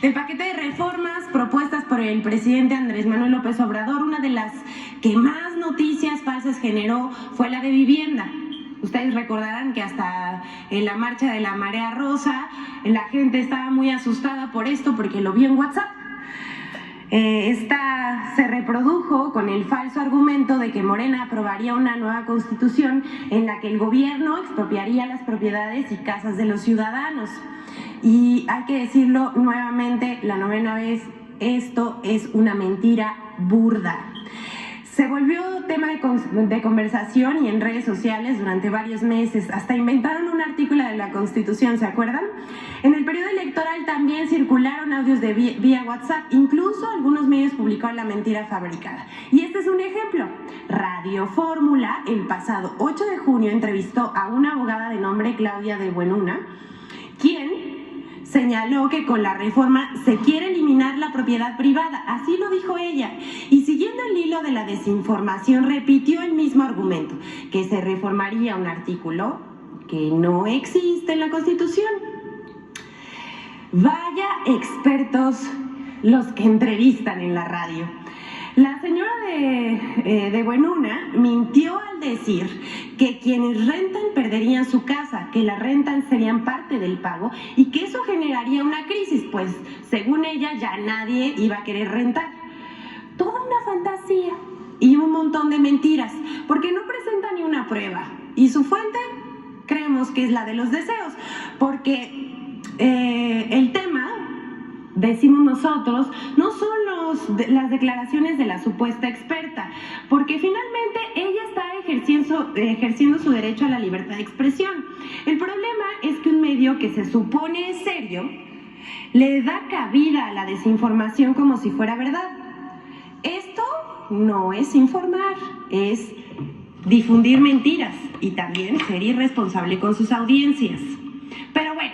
El paquete de reformas propuestas por el presidente Andrés Manuel López Obrador, una de las que más noticias falsas generó fue la de vivienda. Ustedes recordarán que hasta en la marcha de la Marea Rosa la gente estaba muy asustada por esto porque lo vio en WhatsApp. Esta se reprodujo con el falso argumento de que Morena aprobaría una nueva constitución en la que el gobierno expropiaría las propiedades y casas de los ciudadanos. Y hay que decirlo nuevamente, la 9ª vez, esto es una mentira burda. Se volvió tema de conversación y en redes sociales durante varios meses. Hasta inventaron un artículo de la Constitución, ¿se acuerdan? En el periodo electoral también circularon audios de vía WhatsApp. Incluso algunos medios publicaron la mentira fabricada. Y este es un ejemplo. Radio Fórmula, el pasado 8 de junio, entrevistó a una abogada de nombre Claudia de Buenuna, quien señaló que con la reforma se quiere eliminar la propiedad privada, así lo dijo ella, y siguiendo el hilo de la desinformación repitió el mismo argumento, que se reformaría un artículo que no existe en la Constitución. Vaya expertos los que entrevistan en la radio. La señora de Buenuna mintió al decir que quienes rentan perderían su casa, que las rentas serían parte del pago y que eso generaría una crisis, pues según ella ya nadie iba a querer rentar. Toda una fantasía y un montón de mentiras, porque no presenta ni una prueba. Y su fuente creemos que es la de los deseos, porque el tema, decimos nosotros, no son las declaraciones de la supuesta experta, porque finalmente ella está ejerciendo su derecho a la libertad de expresión. El problema es que un medio que se supone es serio le da cabida a la desinformación como si fuera verdad. Esto no es informar, es difundir mentiras y también ser irresponsable con sus audiencias. Pero bueno,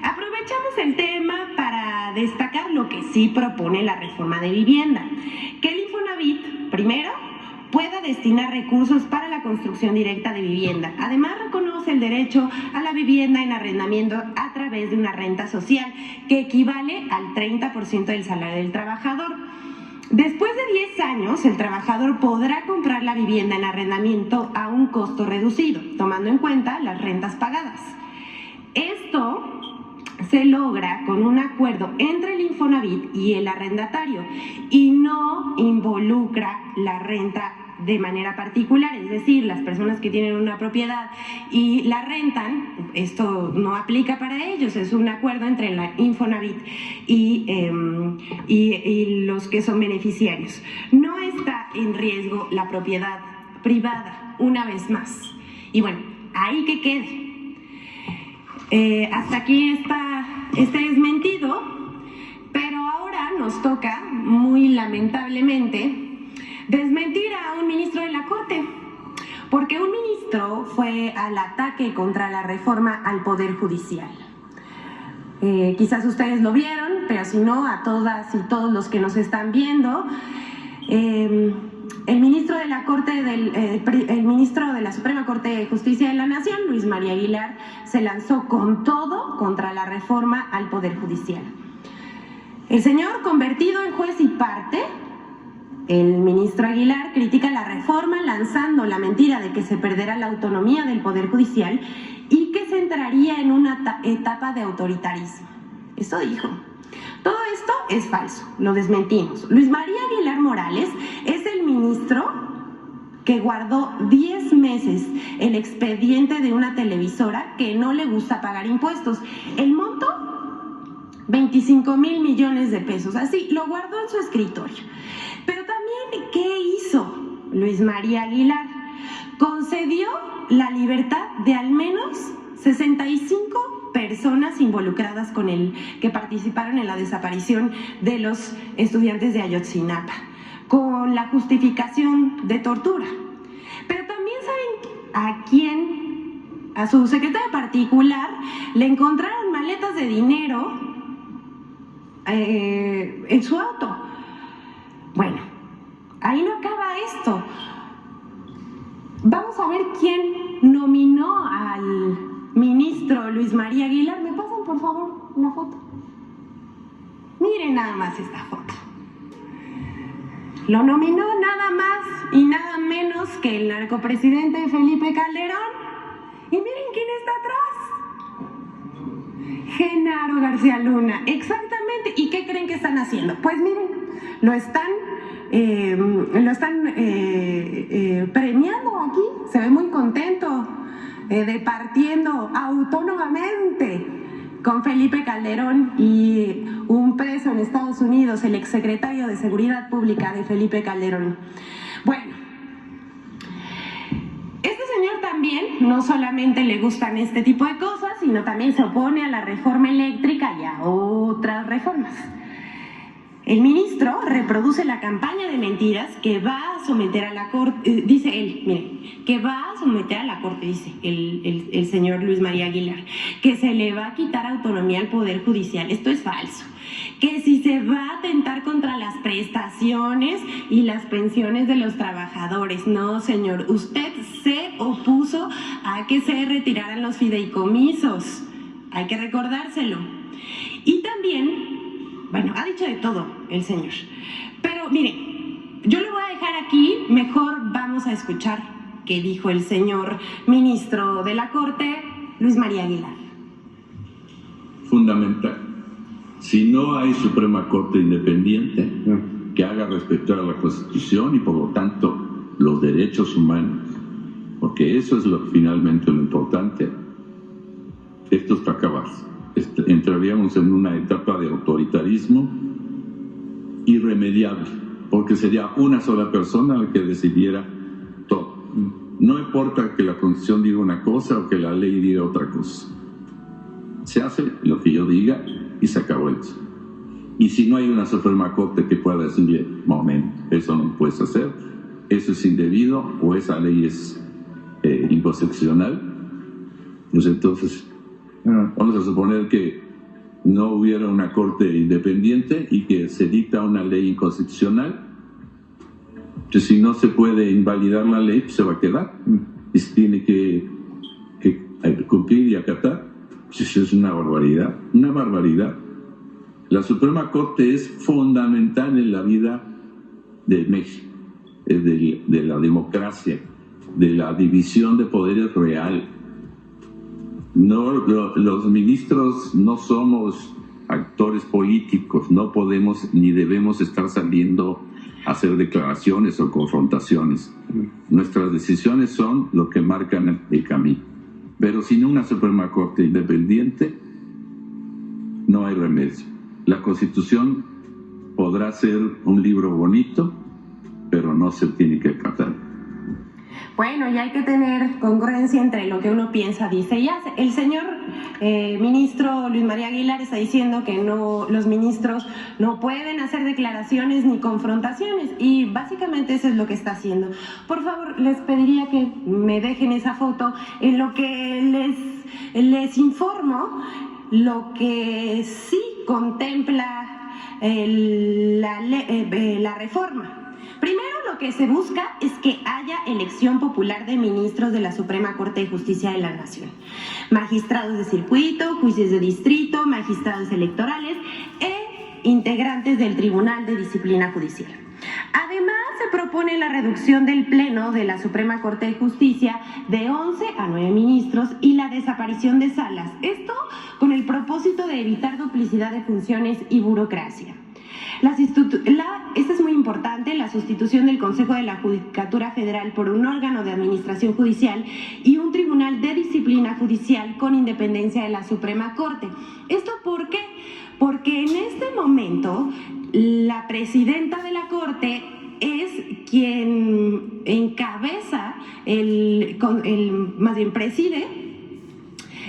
aprovechamos el tema para destacar lo que sí propone la reforma de vivienda, que el Infonavit, primero, pueda destinar recursos para la construcción directa de vivienda. Además, reconoce el derecho a la vivienda en arrendamiento a través de una renta social que equivale al 30% del salario del trabajador. Después de 10 años, el trabajador podrá comprar la vivienda en arrendamiento a un costo reducido, tomando en cuenta las rentas pagadas. Esto se logra con un acuerdo entre el Infonavit y el arrendatario y no involucra la renta de manera particular, es decir, las personas que tienen una propiedad y la rentan, esto no aplica para ellos, es un acuerdo entre la Infonavit y los que son beneficiarios. No está en riesgo la propiedad privada, una vez más. Y bueno, ahí que quede. Hasta aquí está este desmentido, pero ahora nos toca, muy lamentablemente, desmentir a un ministro de la Corte, porque un ministro fue al ataque contra la reforma al Poder Judicial. Quizás ustedes lo vieron, pero si no, a todas y todos los que nos están viendo, el ministro de la Corte el ministro de la Suprema Corte de Justicia de la Nación, Luis María Aguilar, se lanzó con todo contra la reforma al Poder Judicial. El señor, convertido en juez y parte, el ministro Aguilar, critica la reforma lanzando la mentira de que se perderá la autonomía del Poder Judicial y que se entraría en una etapa de autoritarismo. Eso dijo. Todo esto es falso, lo desmentimos. Luis María Aguilar Morales es el ministro que guardó 10 meses el expediente de una televisora que no le gusta pagar impuestos. El monto, 25,000 millones de pesos. Así, lo guardó en su escritorio. Pero también, ¿qué hizo Luis María Aguilar? Concedió la libertad de al menos 65 personas involucradas con él, que participaron en la desaparición de los estudiantes de Ayotzinapa, con la justificación de tortura. Pero también saben a quién, a su secretaria particular, le encontraron maletas de dinero en su auto. Bueno, ahí no acaba esto. Vamos a ver quién nominó al ministro Luis María Aguilar. ¿Me pasan, por favor, una foto? Miren nada más esta foto. Lo nominó nada más y nada menos que el narcopresidente Felipe Calderón. Y miren quién está atrás. Genaro García Luna, exactamente. ¿Y qué creen que están haciendo? Pues miren, lo están premiando aquí. Se ve muy contento, departiendo autónomamente con Felipe Calderón y un preso en Estados Unidos, el exsecretario de Seguridad Pública de Felipe Calderón. Bueno, este señor también no solamente le gustan este tipo de cosas, sino también se opone a la reforma eléctrica y a otras reformas. El ministro reproduce la campaña de mentiras que va a someter a la Corte, dice él, miren, que va a someter a la Corte, dice el señor Luis María Aguilar, que se le va a quitar autonomía al Poder Judicial. Esto es falso. Que si se va a atentar contra las prestaciones y las pensiones de los trabajadores. No, señor, usted se opuso a que se retiraran los fideicomisos. Hay que recordárselo. Y también, bueno, ha dicho de todo el señor. Pero miren, yo lo voy a dejar aquí, mejor vamos a escuchar qué dijo el señor ministro de la Corte, Luis María Aguilar. Fundamental. Si no hay Suprema Corte independiente que haga respetar la Constitución y por lo tanto los derechos humanos, porque eso es finalmente lo importante, esto está acabado. Entraríamos en una etapa de autoritarismo irremediable, porque sería una sola persona la que decidiera todo. No importa que la Constitución diga una cosa o que la ley diga otra cosa. Se hace lo que yo diga y se acabó eso. Y si no hay una Suprema Corte que pueda decirle, momento, eso no puedes hacer, eso es indebido o esa ley es inconstitucional, pues entonces vamos a suponer que no hubiera una Corte independiente y que se dicta una ley inconstitucional, que si no se puede invalidar la ley, pues se va a quedar y se tiene que cumplir y acatar. Eso es una barbaridad, una barbaridad. La Suprema Corte es fundamental en la vida de México, de la democracia, de la división de poderes real. No, los ministros no somos actores políticos, no podemos ni debemos estar saliendo a hacer declaraciones o confrontaciones. Nuestras decisiones son lo que marcan el camino. Pero sin una Suprema Corte independiente no hay remedio. La Constitución podrá ser un libro bonito, pero no se tiene que acatar. Bueno, y hay que tener congruencia entre lo que uno piensa, dice y hace. El señor ministro Luis María Aguilar está diciendo que los ministros no pueden hacer declaraciones ni confrontaciones y básicamente eso es lo que está haciendo. Por favor, les pediría que me dejen esa foto. En lo que les informo, lo que sí contempla la reforma. Primero, lo que se busca es que haya elección popular de ministros de la Suprema Corte de Justicia de la Nación, magistrados de circuito, jueces de distrito, magistrados electorales e integrantes del Tribunal de Disciplina Judicial. Además, se propone la reducción del Pleno de la Suprema Corte de Justicia de 11 a 9 ministros y la desaparición de salas. Esto con el propósito de evitar duplicidad de funciones y burocracia. Esta es muy importante, la sustitución del Consejo de la Judicatura Federal por un órgano de administración judicial y un tribunal de disciplina judicial con independencia de la Suprema Corte. ¿Esto por qué? Porque en este momento la presidenta de la Corte es quien encabeza, más bien preside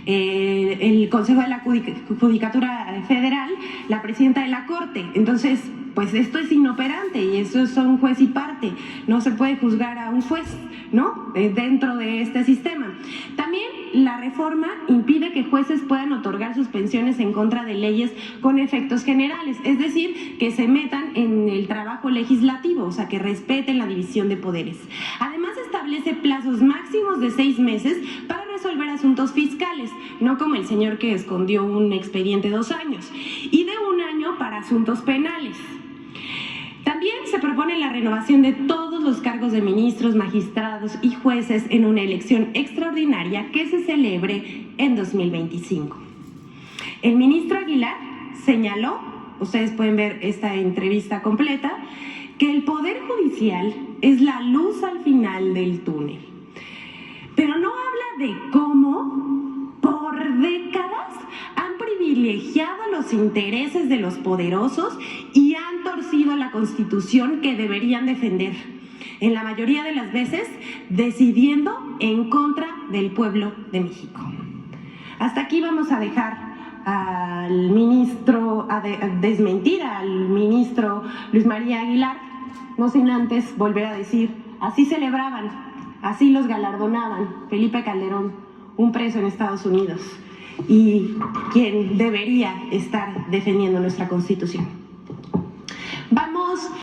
el Consejo de la Judicatura Federal, la presidenta de la Corte. Entonces, pues esto es inoperante y eso son juez y parte. No se puede juzgar a un juez, ¿no? Dentro de este sistema. También la reforma impide que jueces puedan otorgar suspensiones en contra de leyes con efectos generales, es decir, que se metan en el trabajo legislativo, o sea, que respeten la división de poderes. Además, establece plazos máximos de 6 meses para resolver asuntos fiscales, no como el señor que escondió un expediente 2 años, y de 1 año para para asuntos penales. También se propone la renovación de todos los cargos de ministros, magistrados y jueces en una elección extraordinaria que se celebre en 2025. El ministro Aguilar señaló, ustedes pueden ver esta entrevista completa, que el Poder Judicial es la luz al final del túnel. Pero no habla de cómo, por décadas, han privilegiado los intereses de los poderosos y han torcido la Constitución que deberían defender, en la mayoría de las veces decidiendo en contra del pueblo de México. Hasta aquí vamos a dejar al ministro, a desmentir al ministro Luis María Aguilar, no sin antes volver a decir, así celebraban, así los galardonaban Felipe Calderón, un preso en Estados Unidos, y quien debería estar defendiendo nuestra Constitución.